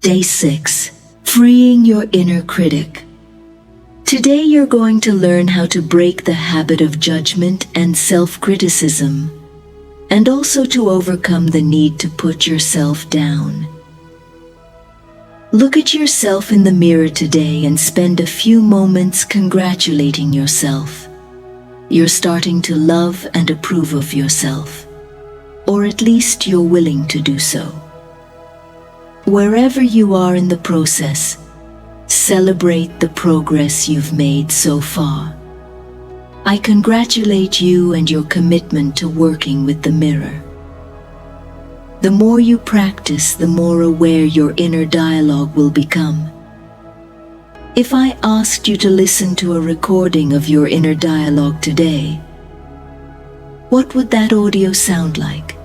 Day 6. Freeing your inner critic. Today you're going to learn how to break the habit of judgment and self-criticism, and also to overcome the need to put yourself down. Look at yourself in the mirror today and spend a few moments congratulating yourself. You're starting to love and approve of yourself, or at least you're willing to do so. Wherever you are in the process, celebrate the progress you've made so far. I congratulate you and your commitment to working with the mirror. The more you practice, the more aware your inner dialogue will become. If I asked you to listen to a recording of your inner dialogue today, what would that audio sound like?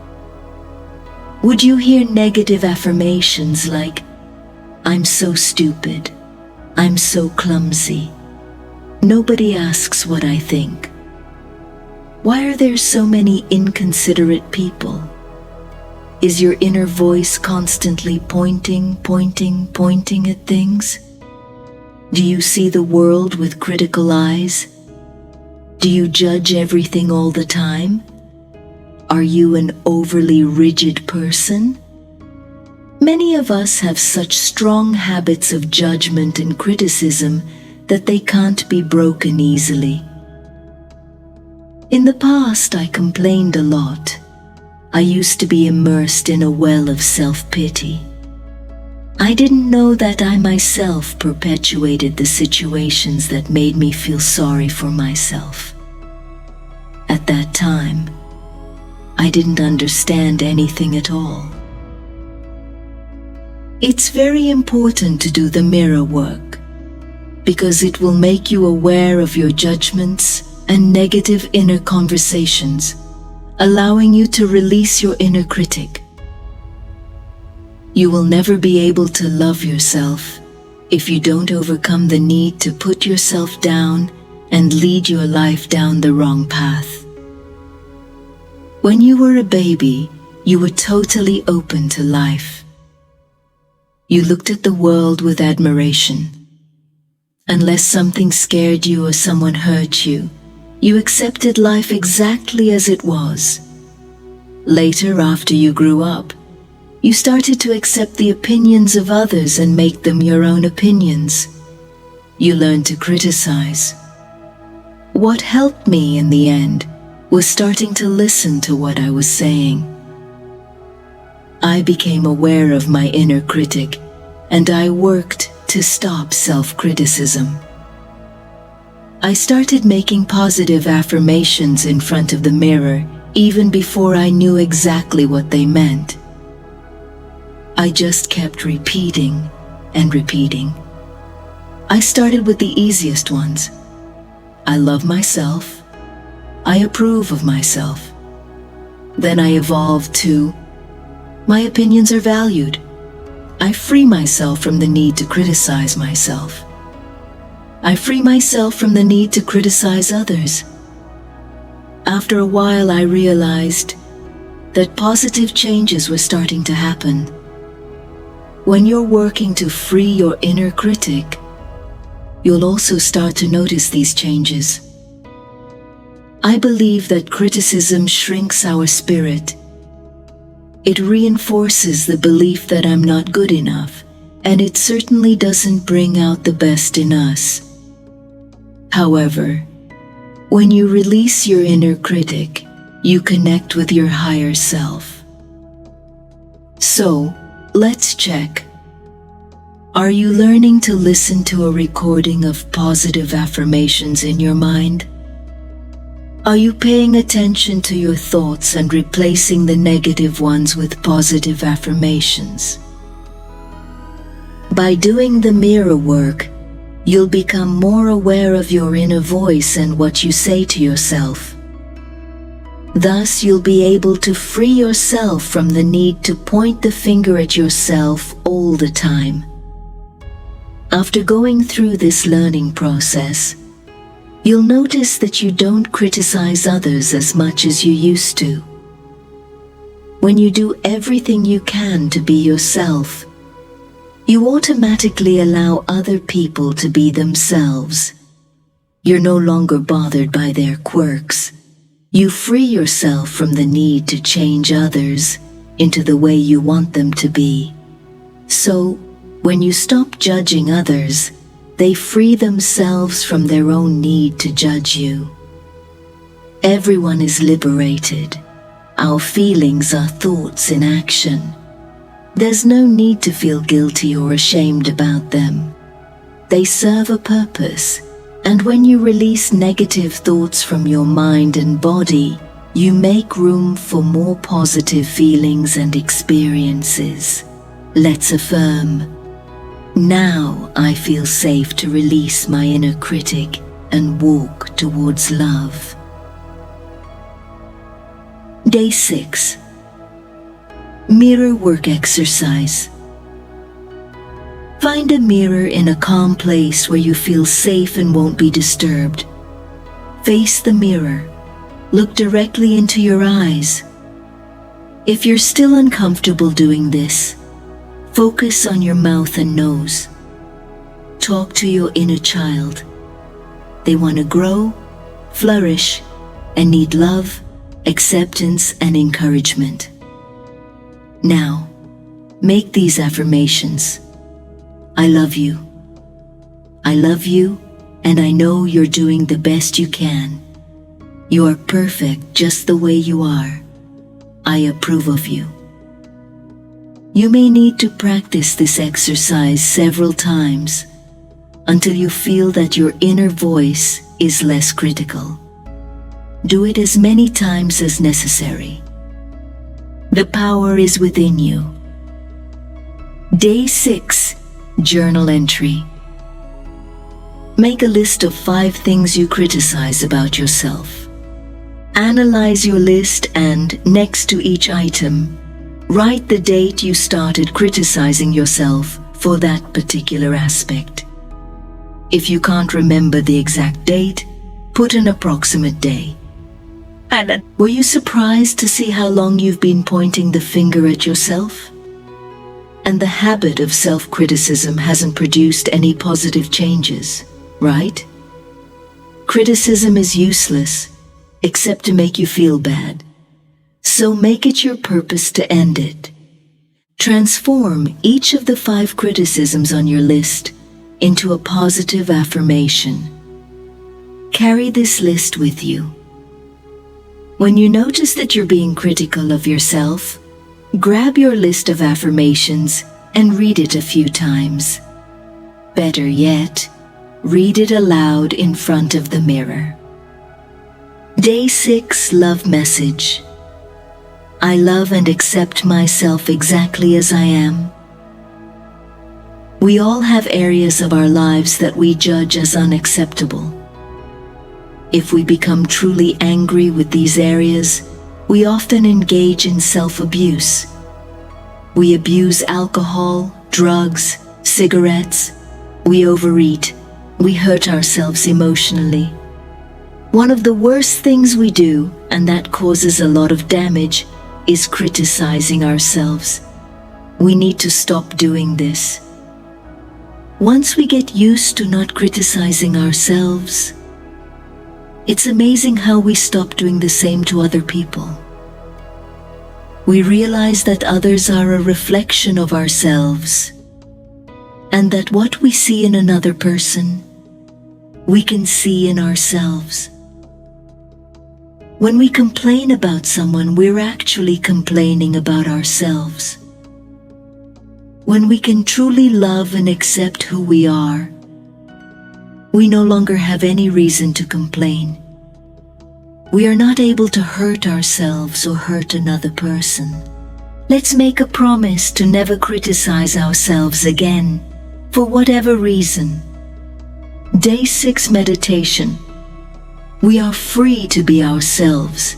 Would you hear negative affirmations like, "I'm so stupid, I'm so clumsy, nobody asks what I think. Why are there so many inconsiderate people?" Is your inner voice constantly pointing at things? Do you see the world with critical eyes? Do you judge everything all the time? Are you an overly rigid person? Many of us have such strong habits of judgment and criticism that they can't be broken easily. In the past, I complained a lot. I used to be immersed in a well of self-pity. I didn't know that I myself perpetuated the situations that made me feel sorry for myself. At that time, I didn't understand anything at all. It's very important to do the mirror work, because it will make you aware of your judgments and negative inner conversations, allowing you to release your inner critic. You will never be able to love yourself if you don't overcome the need to put yourself down and lead your life down the wrong path. When you were a baby, you were totally open to life. You looked at the world with admiration. Unless something scared you or someone hurt you, you accepted life exactly as it was. Later, after you grew up, you started to accept the opinions of others and make them your own opinions. You learned to criticize. What helped me in the end was starting to listen to what I was saying. I became aware of my inner critic, and I worked to stop self-criticism. I started making positive affirmations in front of the mirror even before I knew exactly what they meant. I just kept repeating and repeating. I started with the easiest ones. I love myself. I approve of myself. Then I evolved to, my opinions are valued. I free myself from the need to criticize myself. I free myself from the need to criticize others. After a while, I realized that positive changes were starting to happen. When you're working to free your inner critic, you'll also start to notice these changes. I believe that criticism shrinks our spirit. It reinforces the belief that I'm not good enough, and it certainly doesn't bring out the best in us. However, when you release your inner critic, you connect with your higher self. So, let's check. Are you learning to listen to a recording of positive affirmations in your mind? Are you paying attention to your thoughts and replacing the negative ones with positive affirmations? By doing the mirror work, you'll become more aware of your inner voice and what you say to yourself. Thus, you'll be able to free yourself from the need to point the finger at yourself all the time. After going through this learning process, you'll notice that you don't criticize others as much as you used to. When you do everything you can to be yourself, You automatically allow other people to be themselves. You're no longer bothered by their quirks. You free yourself from the need to change others into the way you want them to be. So, when you stop judging others, they free themselves from their own need to judge you. Everyone is liberated. Our feelings are thoughts in action. There's no need to feel guilty or ashamed about them. They serve a purpose, and when you release negative thoughts from your mind and body, you make room for more positive feelings and experiences. Let's affirm, now I feel safe to release my inner critic and walk towards love. Day 6. Mirror work exercise. Find a mirror in a calm place where you feel safe and won't be disturbed. Face the mirror. Look directly into your eyes. If you're still uncomfortable doing this, focus on your mouth and nose. Talk to your inner child. They want to grow, flourish, and need love, acceptance, and encouragement. Now, make these affirmations. I love you. I love you, and I know you're doing the best you can. You are perfect just the way you are. I approve of you. You may need to practice this exercise several times until you feel that your inner voice is less critical. Do it as many times as necessary. The power is within you. Day 6. Journal entry. Make a list of 5 things you criticize about yourself. Analyze your list and, next to each item, write the date you started criticizing yourself for that particular aspect. If you can't remember the exact date, put an approximate day. Were you surprised to see how long you've been pointing the finger at yourself? And the habit of self-criticism hasn't produced any positive changes, right? Criticism is useless, except to make you feel bad. So make it your purpose to end it. Transform each of the 5 criticisms on your list into a positive affirmation. Carry this list with you. When you notice that you're being critical of yourself, grab your list of affirmations and read it a few times. Better yet, read it aloud in front of the mirror. Day 6 Love Message. I love and accept myself exactly as I am. We all have areas of our lives that we judge as unacceptable. If we become truly angry with these areas, we often engage in self-abuse. We abuse alcohol, drugs, cigarettes. We overeat. We hurt ourselves emotionally. One of the worst things we do, and that causes a lot of damage, is criticizing ourselves. We need to stop doing this. Once we get used to not criticizing ourselves, it's amazing how we stop doing the same to other people. We realize that others are a reflection of ourselves, and that what we see in another person, we can see in ourselves. When we complain about someone, we're actually complaining about ourselves. When we can truly love and accept who we are, we no longer have any reason to complain. We are not able to hurt ourselves or hurt another person. Let's make a promise to never criticize ourselves again, for whatever reason. Day 6 Meditation. We are free to be ourselves.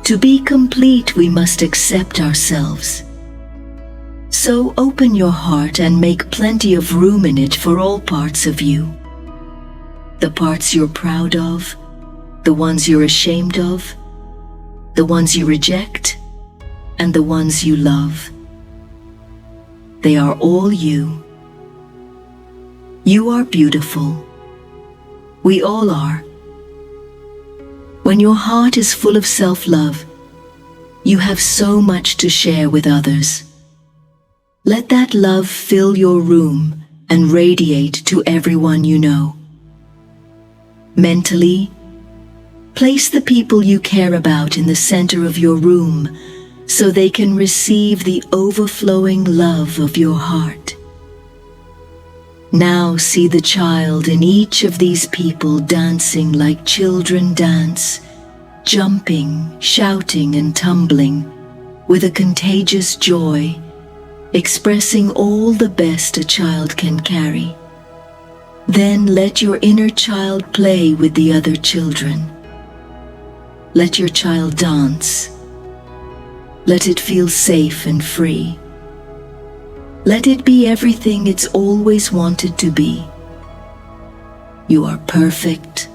To be complete, we must accept ourselves. So open your heart and make plenty of room in it for all parts of you. The parts you're proud of, the ones you're ashamed of, the ones you reject, and the ones you love. They are all you, You are beautiful. We all are. When your heart is full of self-love, you have so much to share with others. Let that love fill your room and radiate to everyone you know. Mentally, place the people you care about in the center of your room so they can receive the overflowing love of your heart. Now see the child in each of these people dancing like children dance, jumping, shouting, and tumbling with a contagious joy, expressing all the best a child can carry. Then let your inner child play with the other children. Let your child dance. Let it feel safe and free. Let it be everything it's always wanted to be. You are perfect,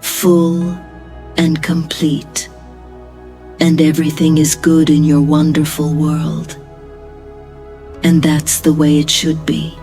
full, and complete, and everything is good in your wonderful world. And that's the way it should be.